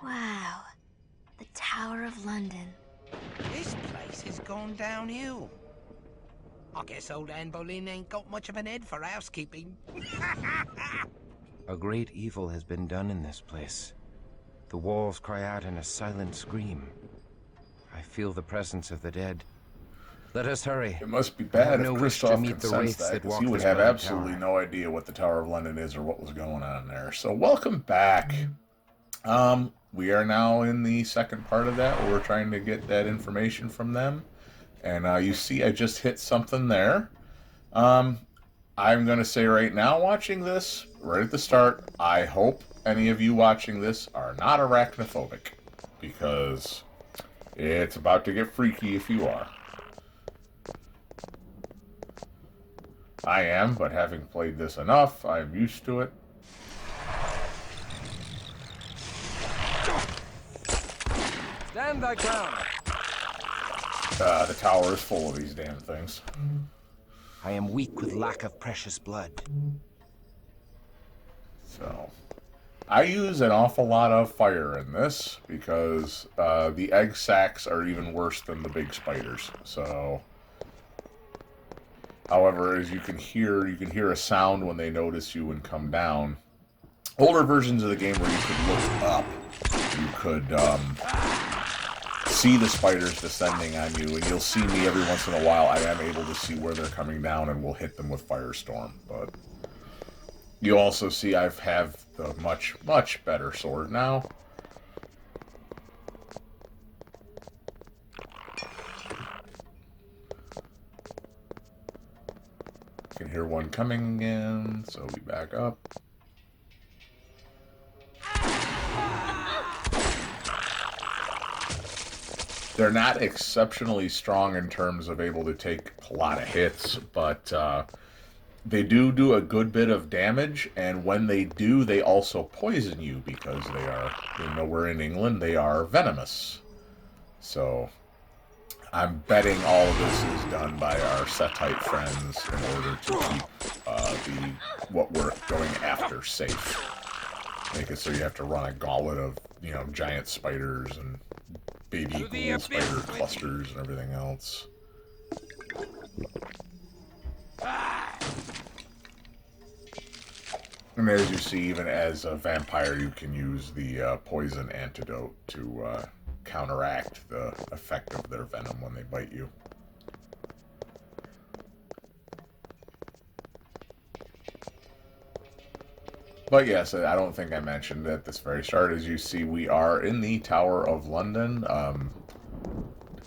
Wow, the Tower of London. This place has gone downhill. I guess old Anne Boleyn ain't got much of an head for housekeeping. A great evil has been done in this place. The walls cry out in a silent scream. I feel the presence of the dead. Let us hurry. It must be I have bad if no wish to Kristoff meet could the sense wraiths that, that because walk he would this have bloody absolutely tower. no idea what the Tower of London is or what was going on there. So welcome back. We are now in the second part of that, where we're trying to get that information from them. And you see I just hit something there. I'm going to say right now, watching this, right at the start, I hope any of you watching this are not arachnophobic, because it's about to get freaky if you are. I am, but having played this enough, I'm used to it. Stand thy ground. The tower is full of these damn things. I am weak with lack of precious blood. So, I use an awful lot of fire in this, because the egg sacs are even worse than the big spiders. So, however, as you can hear a sound when they notice you and come down. Older versions of the game where you could look up, you could see the spiders descending on you, and you'll see me every once in a while. I am able to see where they're coming down, and will hit them with Firestorm. But you also see I have the much, much better sword now. You can hear one coming again, so we back up. They're not exceptionally strong in terms of able to take a lot of hits, but they do a good bit of damage, and when they do, they also poison you, because they are, even though we're in England, they are venomous. So, I'm betting all of this is done by our Setite friends in order to keep what we're going after safe. Make it so you have to run a gauntlet of, giant spiders and baby ghoul spider clusters and everything else. And as you see, even as a vampire, you can use the poison antidote to counteract the effect of their venom when they bite you. But yes, I don't think I mentioned at this very start. As you see, we are in the Tower of London.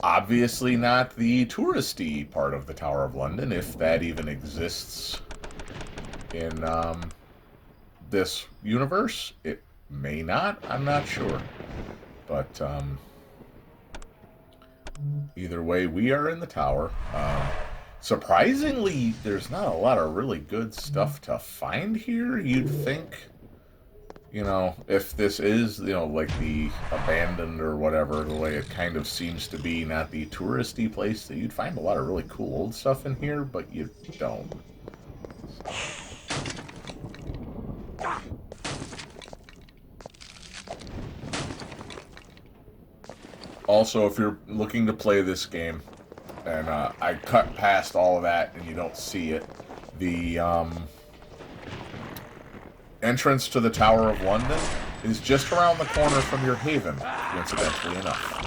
Obviously not the touristy part of the Tower of London, if that even exists in this universe. It may not, I'm not sure. But either way, we are in the tower. Surprisingly, there's not a lot of really good stuff to find here. You'd think, if this is, like the abandoned or whatever, the way it kind of seems to be, not the touristy place, that you'd find a lot of really cool old stuff in here, but you don't. Also, if you're looking to play this game, and I cut past all of that and you don't see it, the entrance to the Tower of London is just around the corner from your haven, coincidentally enough.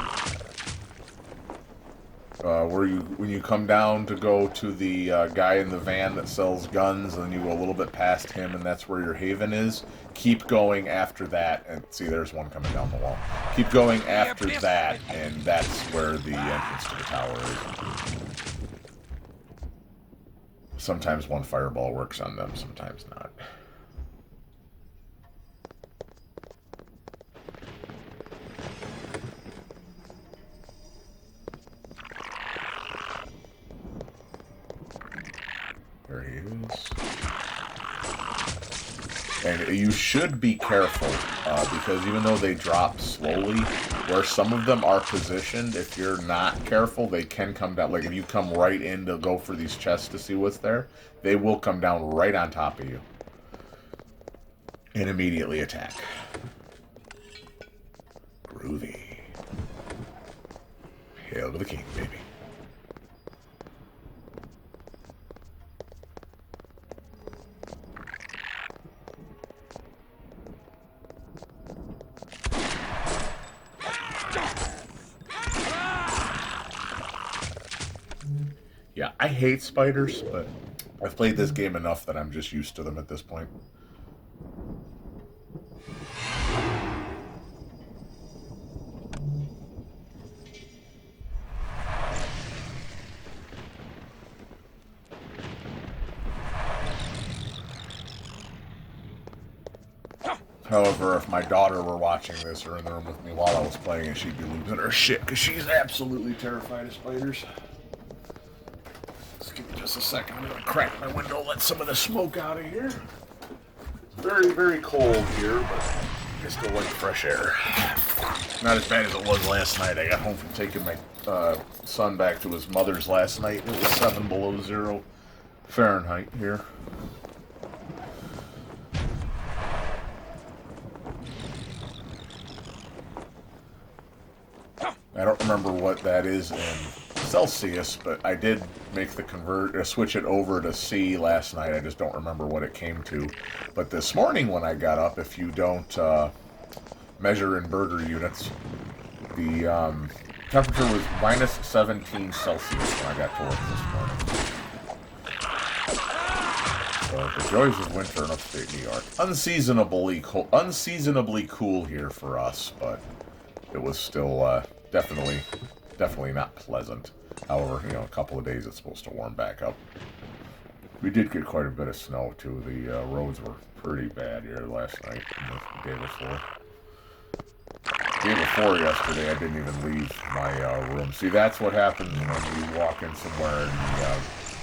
When you come down to go to the guy in the van that sells guns, and then you go a little bit past him, and that's where your haven is. Keep going after that, and see, there's one coming down the wall. Keep going after that, and that's where the entrance to the tower is. Sometimes one fireball works on them, sometimes not. There he is. And you should be careful, because even though they drop slowly, where some of them are positioned, if you're not careful, they can come down. Like, if you come right in to go for these chests to see what's there, they will come down right on top of you and immediately attack. to the king, baby. Yeah, I hate spiders, but I've played this game enough that I'm just used to them at this point. However, if my daughter were watching this or in the room with me while I was playing it, she'd be losing her shit because she's absolutely terrified of spiders. Just give me just a second. I'm going to crack my window, let some of the smoke out of here. It's very, very cold here, but I still like fresh air. Not as bad as it was last night. I got home from taking my son back to his mother's last night. It was 7 below 0 Fahrenheit here. I don't remember what that is in Celsius, but I did make the switch it over to C last night. I just don't remember what it came to. But this morning when I got up, if you don't measure in burger units, the temperature was minus 17 Celsius when I got to work this morning. So the joys of winter in upstate New York. Unseasonably cool here for us, but it was still definitely not pleasant. However, a couple of days it's supposed to warm back up. We did get quite a bit of snow too. The roads were pretty bad here last night and the day before. The day before yesterday, I didn't even leave my room. See, that's what happens when you walk in somewhere and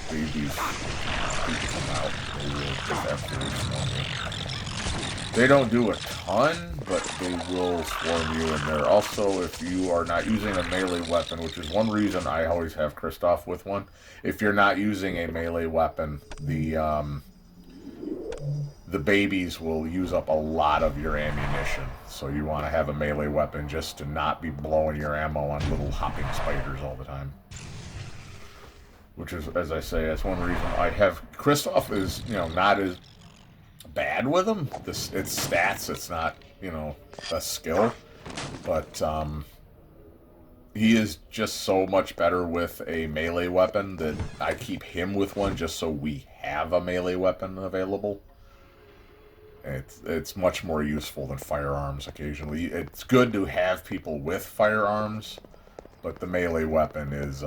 babies come out. They will just absolutely swarm you. They don't do a ton, but they will swarm you in there. Also, if you are not using a melee weapon, which is one reason I always have Kristoff with one, if you're not using a melee weapon, the babies will use up a lot of your ammunition. So you want to have a melee weapon just to not be blowing your ammo on little hopping spiders all the time. Which is, as I say, that's one reason I have Kristoff is, not as bad with him. It's stats, it's not, a skill. But he is just so much better with a melee weapon that I keep him with one just so we have a melee weapon available. It's much more useful than firearms occasionally. It's good to have people with firearms, but the melee weapon is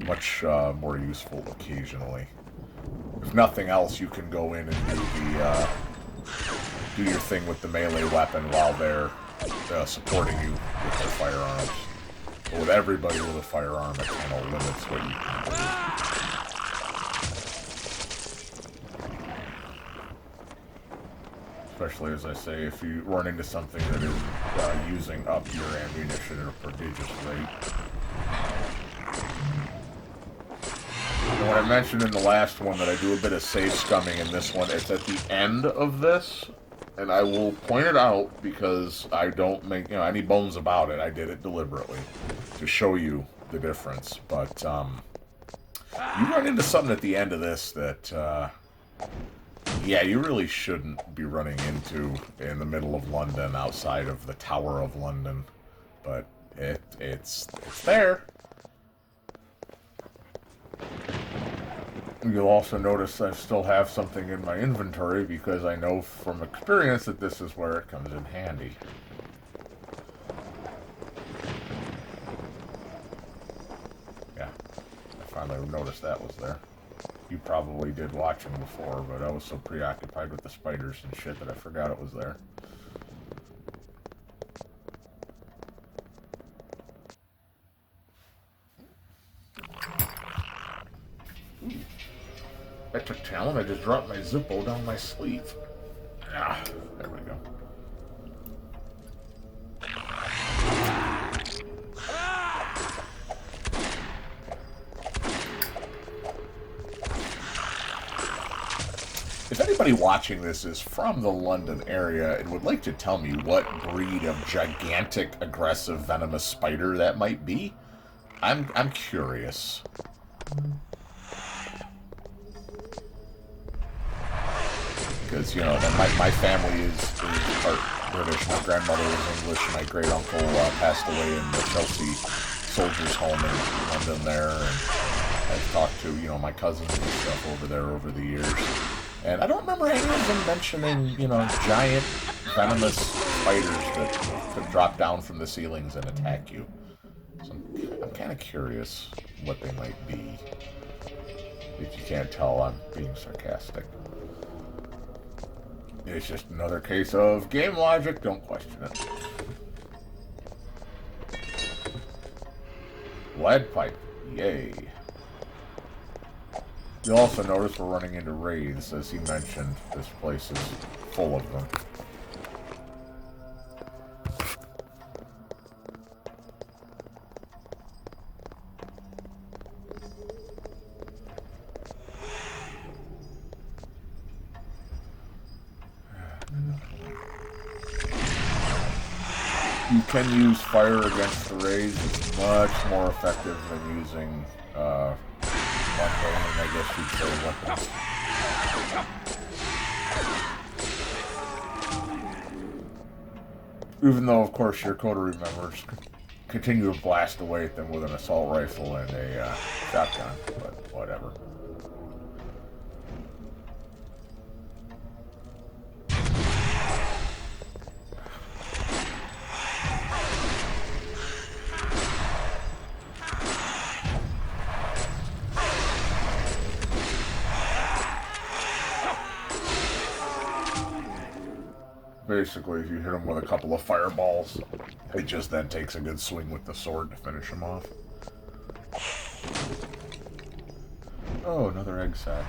much more useful occasionally. If nothing else, you can go in and do your thing with the melee weapon while they're supporting you with their firearms. But with everybody with a firearm, it kind of limits what you can do. Especially, as I say, if you run into something that is using up your ammunition at a prodigious rate. And what I mentioned in the last one that I do a bit of save scumming in this one, it's at the end of this, and I will point it out because I don't make any bones about it. I did it deliberately to show you the difference. But you run into something at the end of this that, yeah, you really shouldn't be running into in the middle of London, outside of the Tower of London. But it's there. You'll also notice I still have something in my inventory because I know from experience that this is where it comes in handy. Yeah, I finally noticed that was there. You probably did watching before, but I was so preoccupied with the spiders and shit that I forgot it was there. That took talent. I just dropped my Zippo down my sleeve. Ah, there we go. If somebody watching this is from the London area and would like to tell me what breed of gigantic, aggressive, venomous spider that might be, I'm curious. Because, you know, my family is part British. My grandmother was English, and my great-uncle passed away in the Chelsea Soldiers' Home in London there, and I've talked to, you know, my cousins and stuff over there over the years. And I don't remember any of them mentioning, you know, giant, venomous spiders that could drop down from the ceilings and attack you. So I'm kind of curious what they might be. If you can't tell, I'm being sarcastic. It's just another case of game logic, don't question it. Lead pipe, yay. You'll also notice we're running into wraiths, as he mentioned. This place is full of them. You can use fire against the wraiths. It's much more effective than using mundane, I guess you'd say, weapons. Even though, of course, your coterie members continue to blast away at them with an assault rifle and a shotgun, but whatever. Basically, if you hit him with a couple of fireballs, he just then takes a good swing with the sword to finish him off. Oh, another egg sack.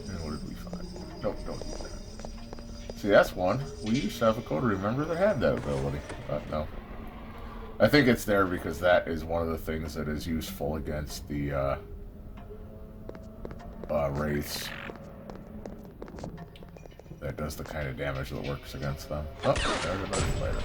And what did we find? Nope, don't use that. See, that's one. We used to have a coterie member that had that ability, but no. I think it's there because that is one of the things that is useful against the wraiths. That does the kind of damage that works against them. Oh, there's another spider.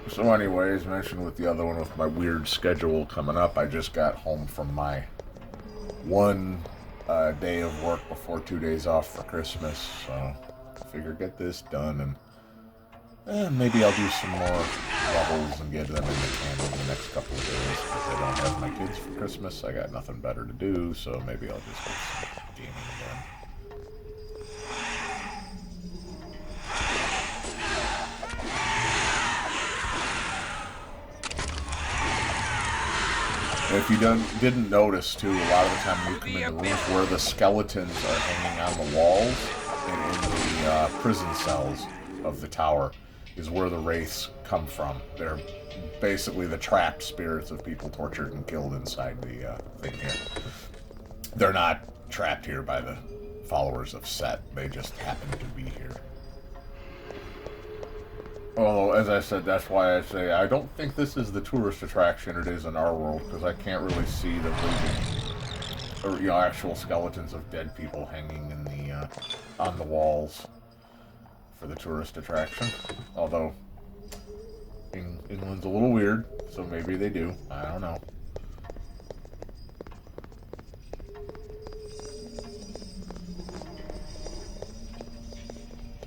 So anyways, mentioned with the other one with my weird schedule coming up, I just got home from my one day of work before 2 days off for Christmas, so I figure get this done and maybe I'll do some more levels and get them in the can over the next couple of days. Because I don't have my kids for Christmas, I got nothing better to do, so maybe I'll just get some gaming again. And if you didn't notice, too, a lot of the time when you come into rooms where the skeletons are hanging on the walls and in the prison cells of the tower is where the wraiths come from. They're basically the trapped spirits of people tortured and killed inside the thing here. They're not trapped here by the followers of Set. They just happen to be here. Although, as I said, that's why I say I don't think this is the tourist attraction it is in our world, because I can't really see the living, or, you know, actual skeletons of dead people hanging in the on the walls for the tourist attraction. Although England's a little weird, so maybe they do. I don't know.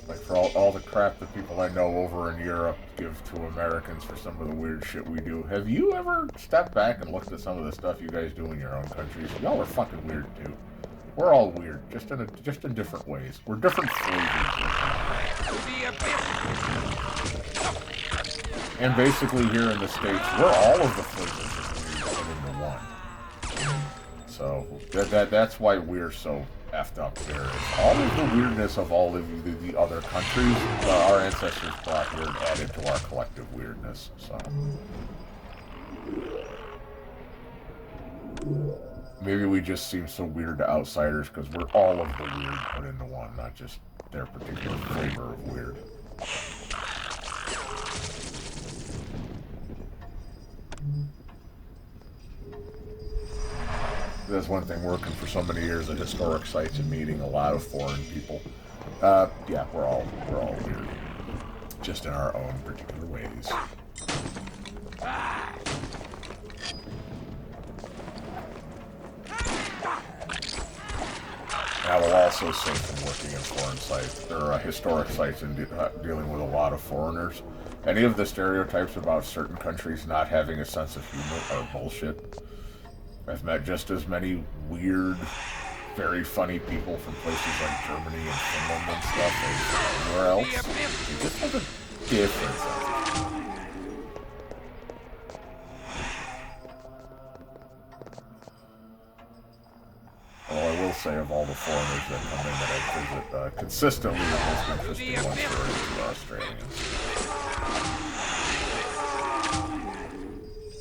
Like, for all the crap that people I know over in Europe give to Americans for some of the weird shit we do, have you ever stepped back and looked at some of the stuff you guys do in your own countries? Y'all are fucking weird too. We're all weird, just in different ways. We're different flavors. And basically here in the States, we're all of the flavors of weird put into one. So that's why we're so effed up here. All of the weirdness of all of the other countries, our ancestors brought here and added to our collective weirdness. So maybe we just seem so weird to outsiders because we're all of the weird put into one, not just their particular flavor of weird. That's one thing working for so many years at historic sites and meeting a lot of foreign people. Yeah, we're all weird, just in our own particular ways. I will also say from working in foreign sites, or historic sites, and dealing with a lot of foreigners, any of the stereotypes about certain countries not having a sense of humor are bullshit. I've met just as many weird, very funny people from places like Germany and Finland and stuff as anywhere else. It just has a different sense of humor. Well, I will say of all the foreigners that come in that I visit, consistently the most interesting ones are Australians.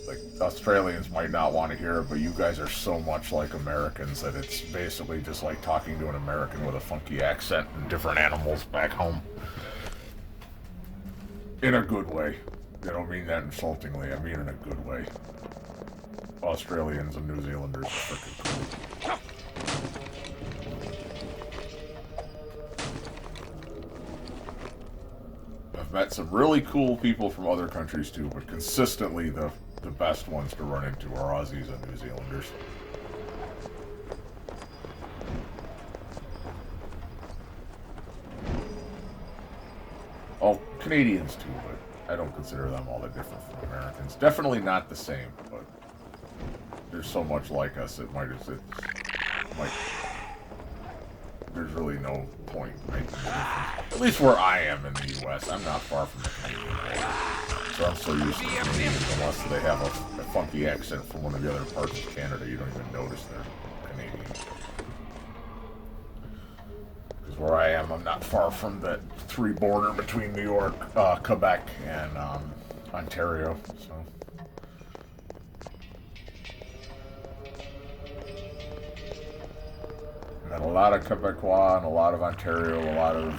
Like, Australians might not want to hear it, but you guys are so much like Americans that it's basically just like talking to an American with a funky accent and different animals back home. In a good way. I don't mean that insultingly, I mean in a good way. Australians and New Zealanders are freaking cool. I've met some really cool people from other countries too, but consistently the best ones to run into are Aussies and New Zealanders. Oh, Canadians too, but I don't consider them all that different from Americans. Definitely not the same, but there's so much like us, there's really no point making a difference. At least where I am in the U.S., I'm not far from the Canadian border. So I'm so used to Canadians, unless they have a funky accent from one of the other parts of Canada, you don't even notice they're Canadian. Because where I am, I'm not far from that 3 border between New York, Quebec, and Ontario, so... Got a lot of Quebecois and a lot of Ontario, a lot of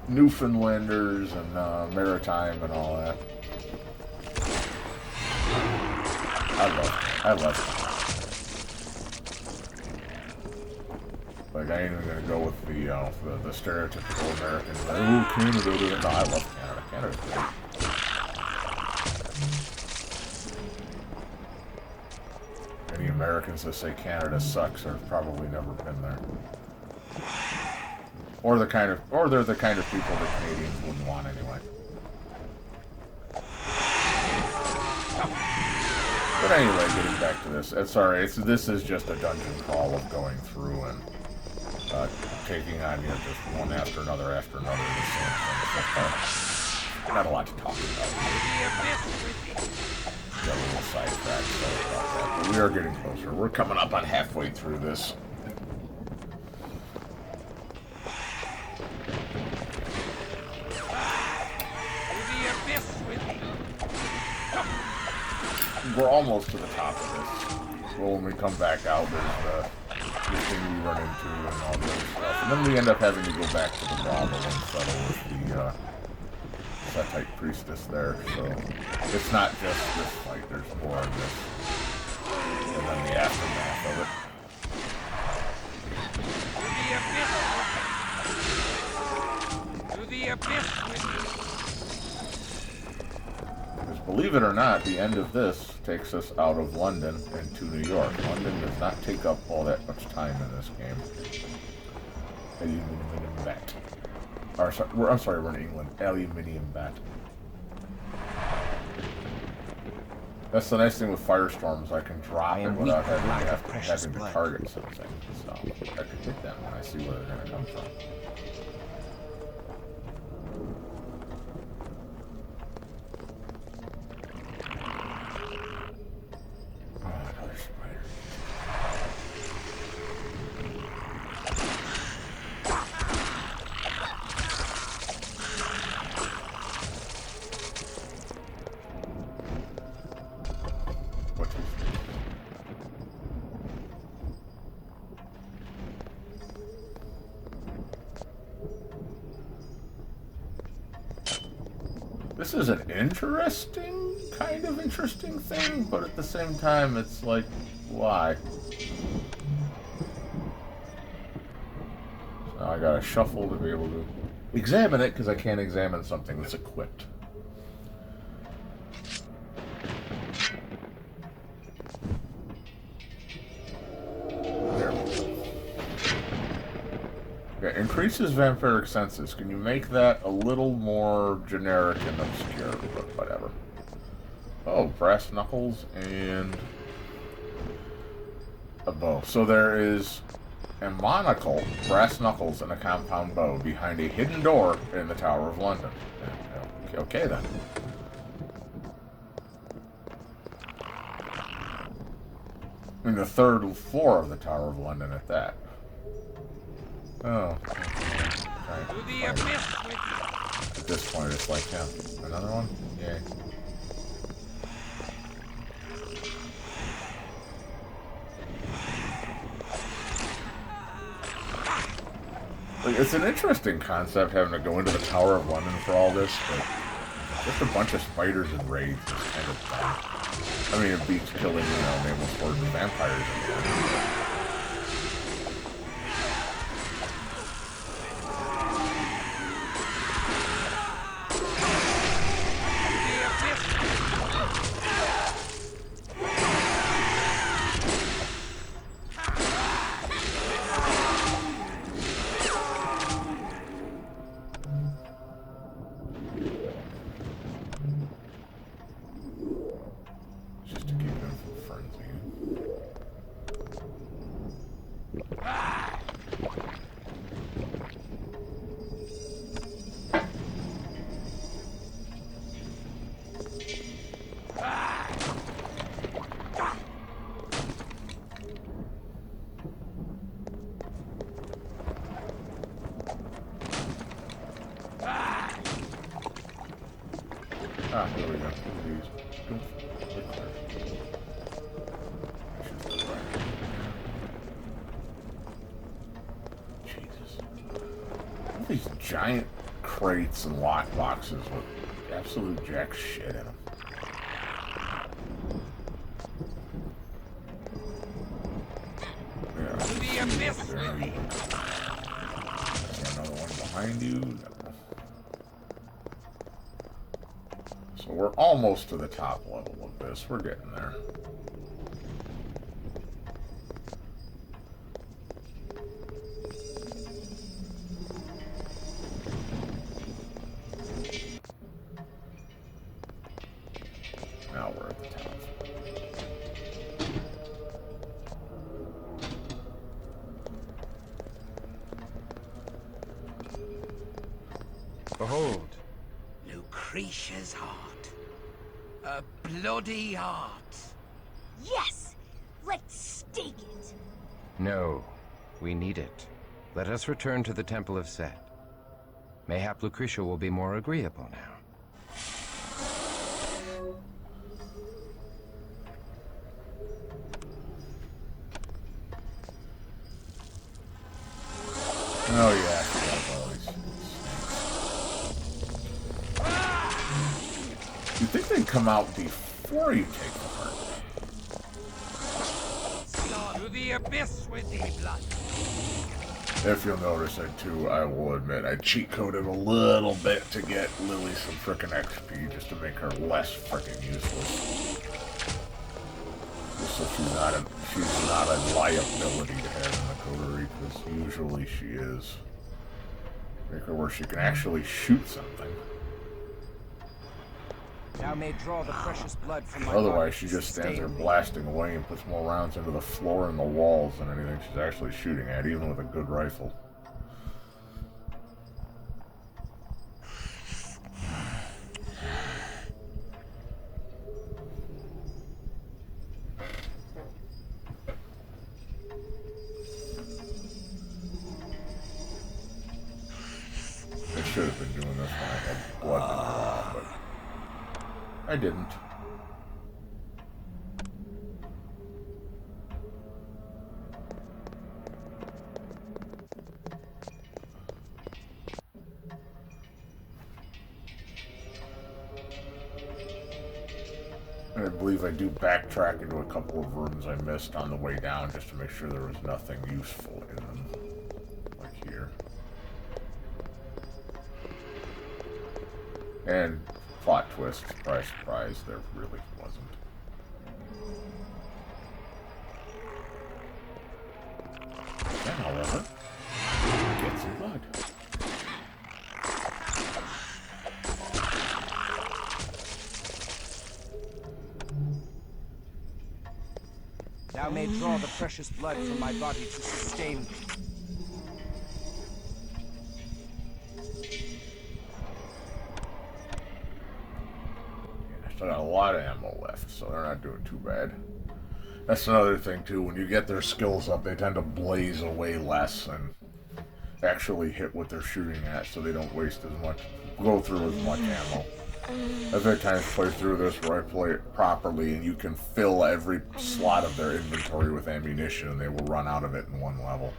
Newfoundlanders and Maritime and all that. I love it. Like, I ain't even gonna go with the stereotypical American. Oh, Canada. No, I love Canada. Canada's great. Any Americans that say Canada sucks have probably never been there. Or they're the kind of people that Canadians wouldn't want anyway. But anyway, getting back to this. This is just a dungeon crawl of going through and taking on just one after another the same thing. Not a lot to talk about. Got a little sidetracked, sorry about that. But we are getting closer. We're coming up on halfway through this. We're almost to the top of this. So when we come back out, there's the thing we run into and all the other stuff. And then we end up having to go back to the brothel and settle with the Setite priestess there. So it's not just this fight, there's more of this. And then the aftermath of it. To the abyss with you. Because believe it or not, the end of this takes us out of London and to New York. London does not take up all that much time in this game. Aluminium bat. I'm sorry, we're in England. Aluminium bat. That's the nice thing with firestorms. I can drop it without having to target something. So I can hit them when I see where they're going to come from. This is an interesting, kind of interesting thing, but at the same time, it's like, why? So I gotta shuffle to be able to examine it, because I can't examine something that's equipped. There we go. Okay, increases vampiric senses. Can you make that a little more generic and obscure, but whatever. Oh, brass knuckles and a bow. So there is a monocle, brass knuckles, and a compound bow behind a hidden door in the Tower of London. Okay then. In the third floor of the Tower of London at that. Oh. Okay. At this point, it's like, yeah, another one? Yay. Like, it's an interesting concept having to go into the Tower of London for all this, but just a bunch of spiders and raids is kind of dumb. I mean, it beats killing, nameless hordes of vampires in the end. Ah, there we go. Jesus. All these giant crates and lock boxes with absolute jack shit in them. Yeah. Is there another one behind you? No. So we're almost to the top level of this. We're getting there. Now we're at the top. Behold. Lucretia's heart. A bloody heart. Yes! Let's stake it! No, we need it. Let us return to the Temple of Set. Mayhap Lucretia will be more agreeable now. Oh yeah, you think they'd come out before you take the heart? To the abyss with thee, blood. If you'll notice, I will admit, I cheat coded a little bit to get Lily some frickin' XP just to make her less frickin' useless. Just so she's not a liability to have in the coterie, because usually she is. Make her where she can actually shoot something. Thou may draw the precious blood from my Otherwise, body she to just stands sustain there me. blasting away and puts more rounds into the floor and the walls than anything she's actually shooting at, even with a good rifle. I should have been doing this when I had blood to draw, but I didn't. And I believe I do backtrack into a couple of rooms I missed on the way down just to make sure there was nothing useful in them. Like here. And plot twist, surprise, surprise, there really wasn't. Then, however, get some blood. Thou may draw the precious blood from my body to sustain me. I still got a lot of ammo left, so they're not doing too bad. That's another thing, too. When you get their skills up, they tend to blaze away less and actually hit what they're shooting at, so they don't waste as much, go through as much ammo. I've had times play through this where I play it properly, and you can fill every slot of their inventory with ammunition, and they will run out of it in one level.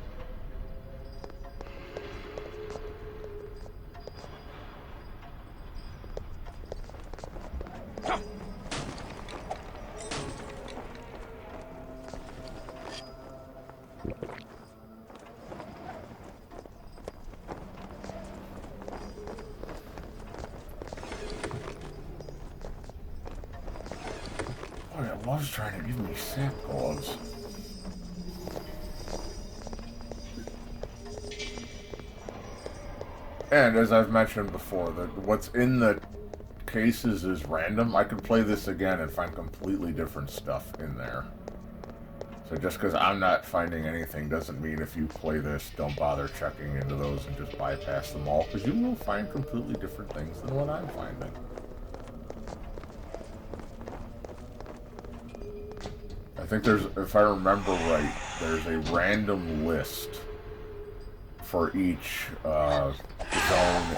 Oh, it was trying to give me sap gloves. And as I've mentioned before, what's in the cases is random. I could play this again and find completely different stuff in there. So just because I'm not finding anything doesn't mean if you play this, don't bother checking into those and just bypass them all, because you will find completely different things than what I'm finding. I think there's, if I remember right, there's a random list for each zone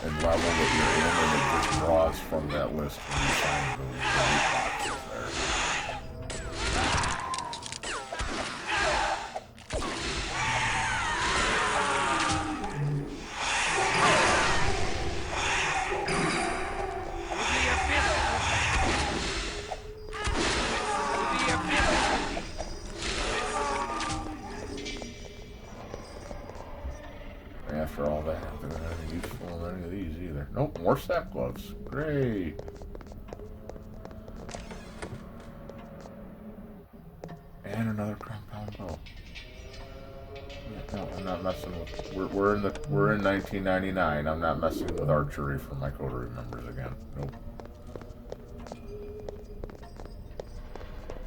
and level that you're in, and it just draws from that list when you find the right boxes there. After all that, I don't think there's anything useful in any of these either. Nope, more sap gloves. Great. And another compound bow. Yeah, no, I'm not messing with. We're in 1999. I'm not messing with archery for my coterie members again. Nope.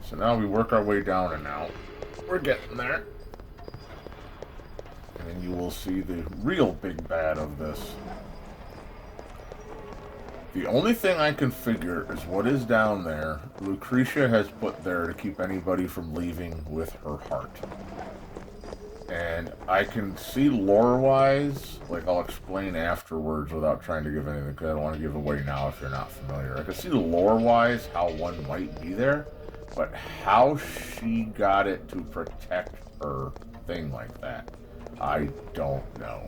So now we work our way down and out. We're getting there. And you will see the real big bad of this. The only thing I can figure is what is down there, Lucretia has put there to keep anybody from leaving with her heart. And I can see lore-wise, like I'll explain afterwards without trying to give anything, because I don't want to give away now if you're not familiar. I can see lore-wise how one might be there, but how she got it to protect her thing like that, I don't know.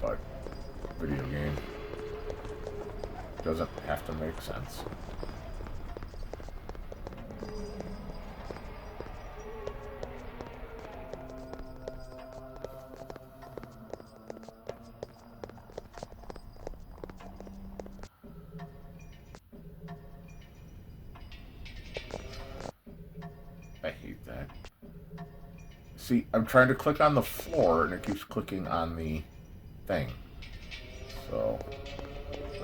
But video game doesn't have to make sense. I hate that. See, I'm trying to click on the floor and it keeps clicking on the thing. So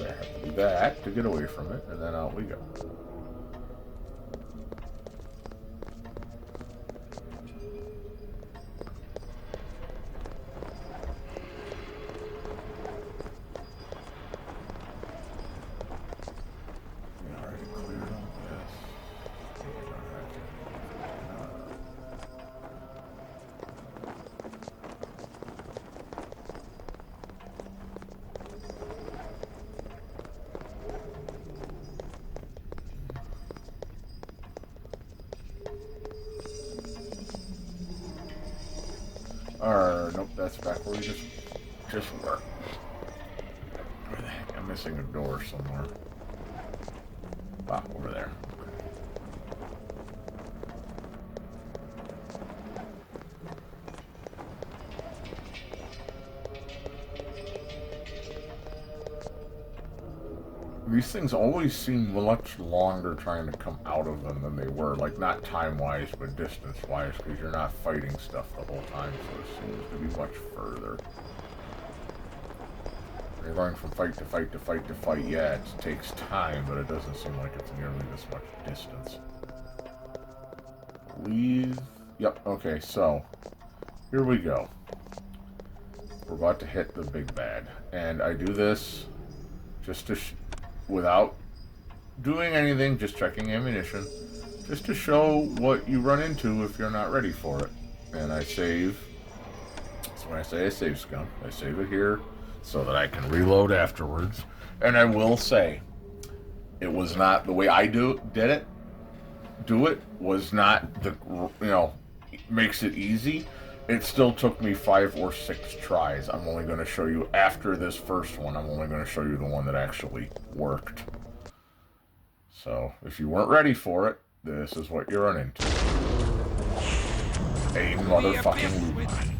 I have to do that to get away from it, and then out we go. We already cleared all this. Nope, that's back where we just were. Where the heck? I'm missing a door somewhere. Ah, over there. Okay. These things always seem much longer trying to come out of them than they were. Like, not time-wise, but distance-wise, because you're not fighting stuff the whole time, so it seems to be much further. You're going from fight to fight to fight to fight. Yeah, it takes time, but it doesn't seem like it's nearly this much distance. Leave. Yep, okay, so here we go. We're about to hit the big bad. And I do this just to, without doing anything, just checking ammunition, just to show what you run into if you're not ready for it. And I save. So when I say I save scum, I save it here so that I can reload afterwards. And I will say, it was not the way I do it was not the, makes it easy. It still took me 5 or 6 tries. I'm only going to show you after this first one. I'm only going to show you the one that actually worked. So if you weren't ready for it, this is what you run into. A motherfucking loot mine.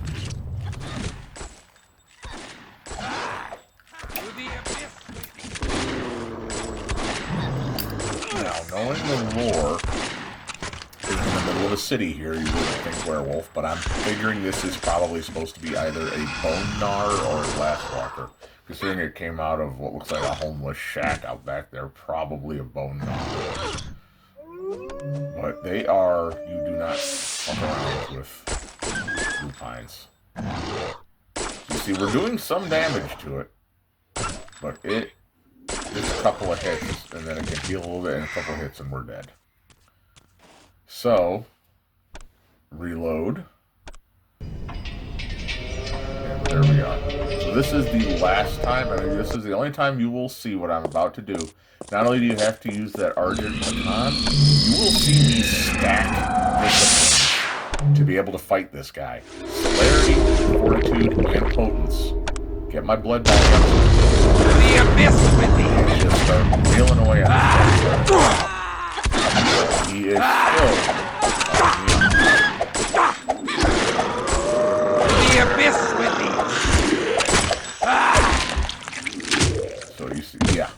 Now, knowing the lore is in the middle of a city here, you would think werewolf, but I'm figuring this is probably supposed to be either a bone gnar or a glasswalker. Considering it came out of what looks like a homeless shack out back there, probably a bone gnar. But they are, you do not fuck around with lupines. You see, we're doing some damage to it, but it just a couple of hits, and then it can heal a little bit, and a couple of hits, and we're dead. So, reload. And there we are. So this is the last time, this is the only time you will see what I'm about to do. Not only do you have to use that Argent Baton, you will see me stack discipline to be able to fight this guy. Celerity, Fortitude, and Potence. Get my blood back up. The abyss with me! And just start reeling away at him. He is still the abyss with me! So you see, yeah.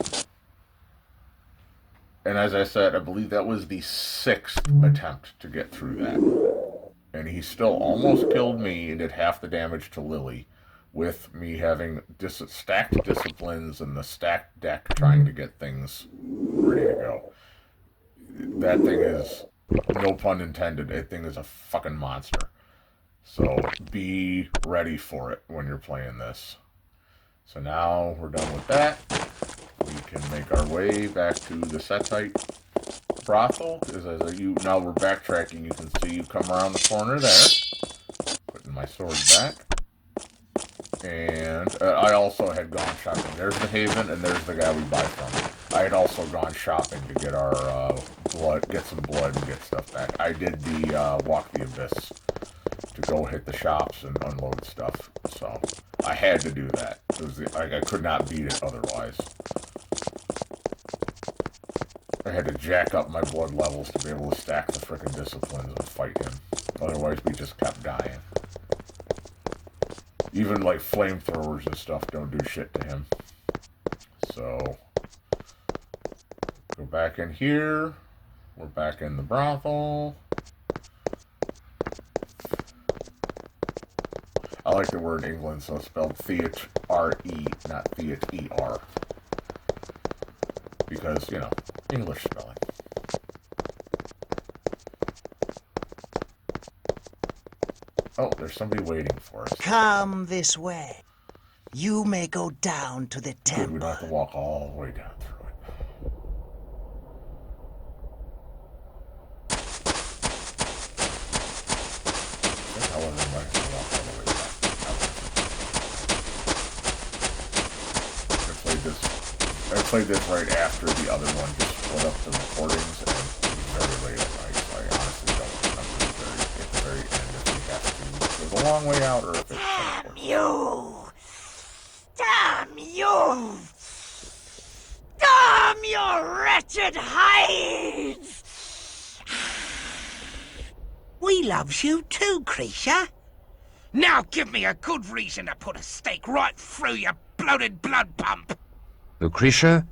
And as I said, I believe that was the 6th attempt to get through that. And he still almost killed me and did half the damage to Lily, with me having stacked disciplines and the stacked deck trying to get things ready to go. That thing is, no pun intended, that thing is a fucking monster. So be ready for it when you're playing this. So now we're done with that. We can make our way back to the Setite brothel. Now we're backtracking. You can see you come around the corner there. Putting my sword back. And I also had gone shopping. There's the Haven, and there's the guy we buy from. I had also gone shopping to get our blood, get some blood, and get stuff back. I did the Walk the Abyss to go hit the shops and unload stuff. So I had to do that. It was I could not beat it otherwise. I had to jack up my blood levels to be able to stack the frickin' disciplines and fight him. Otherwise, we just kept dying. Even, like, flamethrowers and stuff don't do shit to him. So, go back in here. We're back in the brothel. I like the word England, so it's spelled Theatre-R-E, not Theatre-E-R. Because, English spelling. Oh, there's somebody waiting for us. Come this way. You may go down to the temple. Good, we don't have to walk all the way down through it. I played this right after the other one, just split up the recordings, and it was very late at night, so I honestly don't remember at the very end if we have to go the long way out, or if it's... Damn you! Damn you! Damn your wretched hides! We loves you too, creature. Now give me a good reason to put a stake right through your bloated blood pump. Lucretia,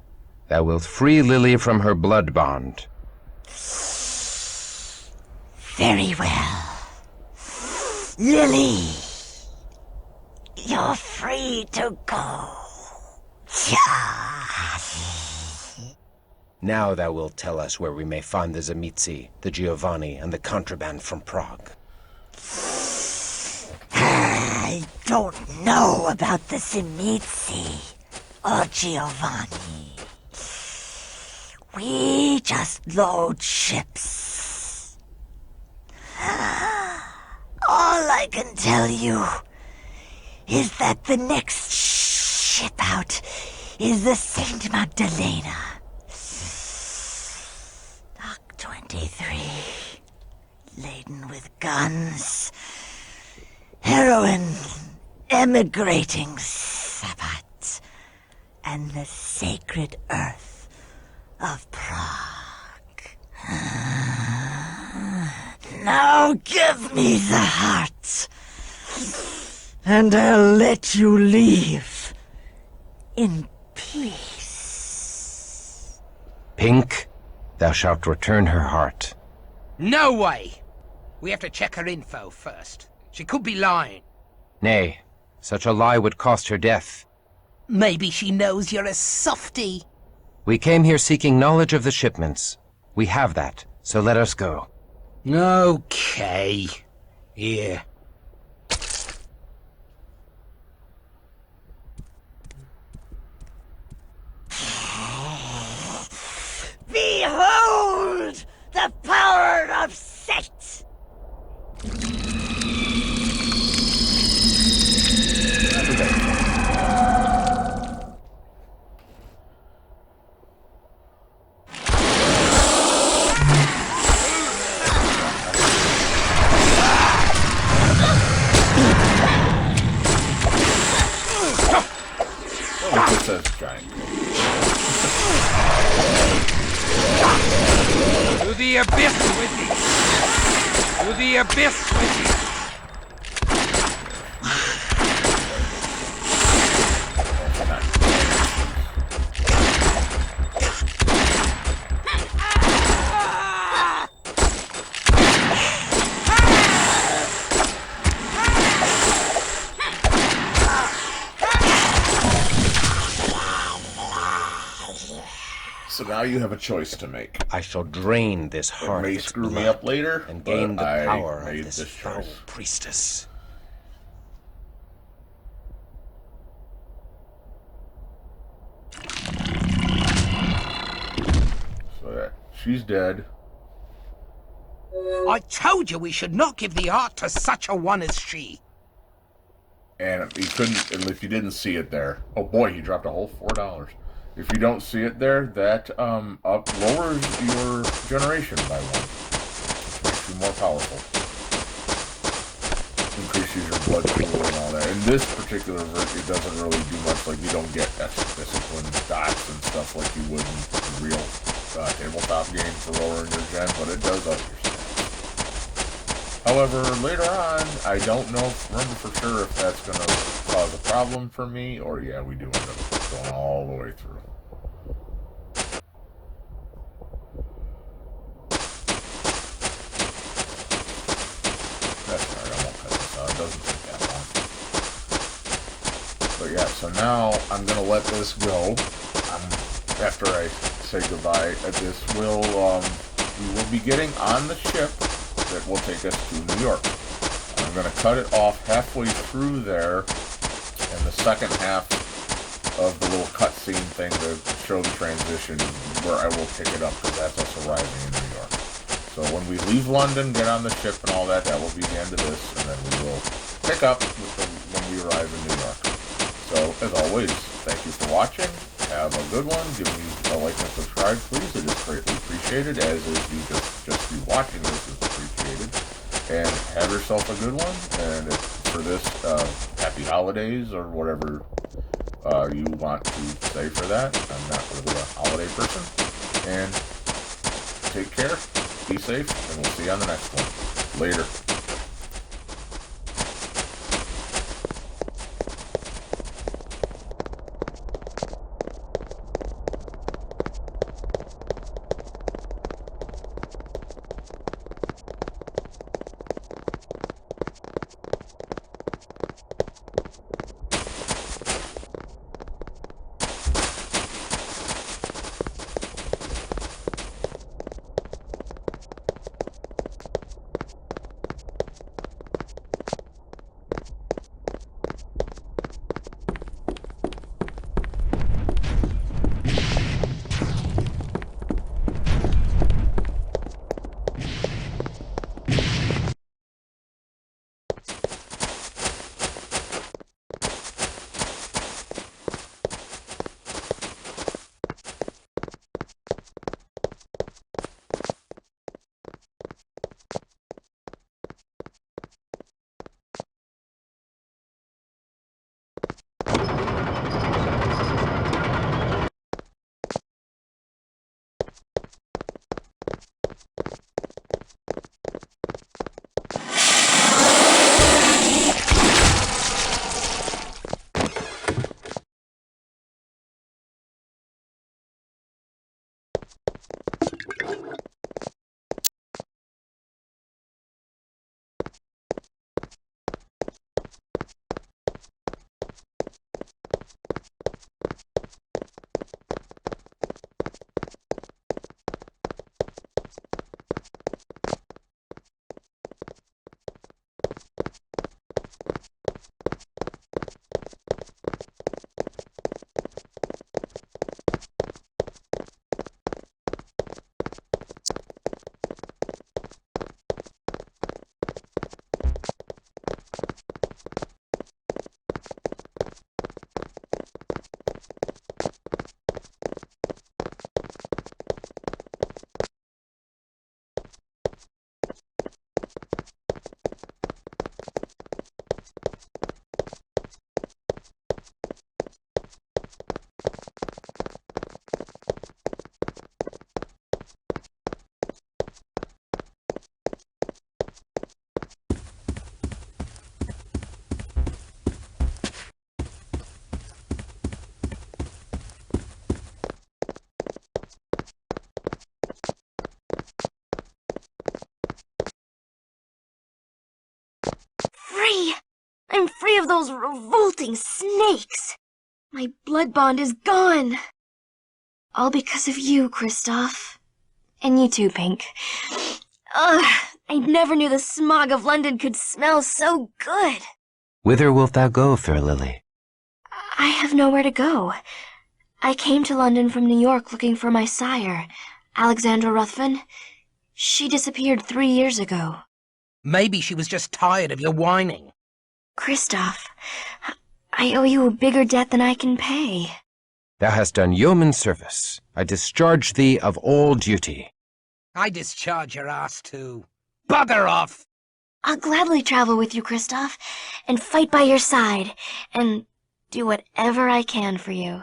Thou wilt free Lily from her blood bond. Very well. Lily, you're free to go. Now thou wilt tell us where we may find the Zamitzi, the Giovanni, and the contraband from Prague. I don't know about the Zimitzi or Giovanni. We just load ships. All I can tell you is that the next ship out is the Saint Magdalena. Dock 23, laden with guns, heroin, emigrating Sabbat, and the sacred earth of Prague. Now give me the heart, and I'll let you leave in peace. Pink, thou shalt return her heart. No way! We have to check her info first. She could be lying. Nay, such a lie would cost her death. Maybe she knows you're a softy. We came here seeking knowledge of the shipments. We have that, so let us go. Okay. Here. Behold the power of Set! It just says giant. To the abyss with thee! To the abyss with thee! So now you have a choice to make. I shall drain this It heart may of its screw me blood up later, and but gain the I power made of this this foul choice. priestess. So yeah, she's dead. I told you we should not give the art to such a one as she. And he couldn't, and if you didn't see it there, oh boy, he dropped a whole $4. If you don't see it there, that lowers your generation by one. Makes you more powerful. Increases your blood pool and all that. In this particular version, it doesn't really do much. Like, you don't get discipline dots and stuff like you would in real tabletop game for lowering your gen, but it does up your stats. However, later on, I don't remember for sure if that's going to cause a problem for me, or yeah, we do end up going all the way through. That's alright, I won't cut this out. It doesn't take that long. But yeah, so now I'm going to let this go. After I say goodbye, we will be getting on the ship that will take us to New York. I'm going to cut it off halfway through there, and the second half of the little cutscene thing to show the transition where I will pick it up, because that's us arriving in New York. So when we leave London, get on the ship and all that, that will be the end of this, and then we will pick up when we arrive in New York. So, as always, thank you for watching. Have a good one. Give me a like and subscribe, please. It is greatly appreciated, as is you just be watching this is appreciated. And have yourself a good one. And for this, happy holidays or whatever you want to say for that. I'm not really a holiday person. And take care, be safe, and we'll see you on the next one. Later. free of those revolting snakes. My blood bond is gone. All because of you, Kristoff. And you too, Pink. Ugh, I never knew the smog of London could smell so good. Whither wilt thou go, fair Lily? I have nowhere to go. I came to London from New York looking for my sire, Alexandra Ruthven. She disappeared 3 years ago. Maybe she was just tired of your whining. Kristoff, I owe you a bigger debt than I can pay. Thou hast done yeoman service. I discharge thee of all duty. I discharge your ass too. Bugger off! I'll gladly travel with you, Kristoff, and fight by your side, and do whatever I can for you.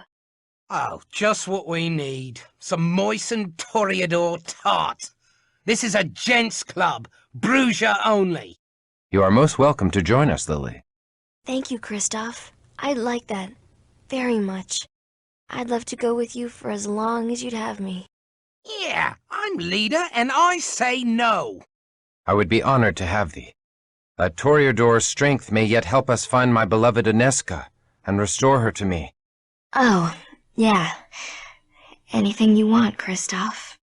Oh, just what we need. Some moistened Toreador tart. This is a gents' club. Bruiser only. You are most welcome to join us, Lily. Thank you, Kristoff. I'd like that. Very much. I'd love to go with you for as long as you'd have me. Yeah, I'm leader, and I say no. I would be honored to have thee. That Toreador's strength may yet help us find my beloved Inesca and restore her to me. Oh, yeah. Anything you want, Kristoff.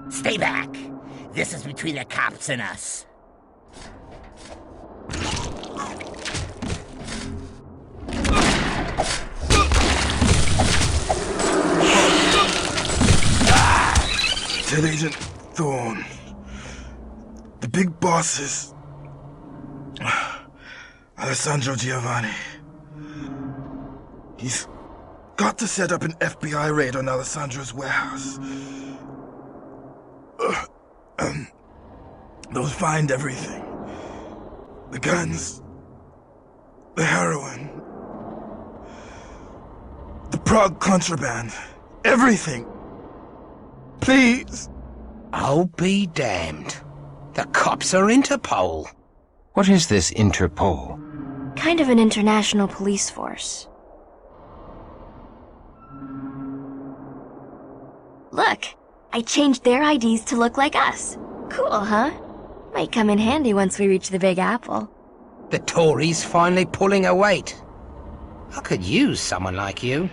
Stay back. This is between the cops and us. Ted Agent Thorne. The big boss is Alessandro Giovanni. He's got to set up an FBI raid on Alessandro's warehouse. They'll find everything. The guns, the heroin, the Prague contraband, everything. Please. I'll be damned. The cops are Interpol. What is this Interpol? Kind of an international police force. Look, I changed their IDs to look like us. Cool, huh? Might come in handy once we reach the Big Apple. The Tories finally pulling a weight. I could use someone like you.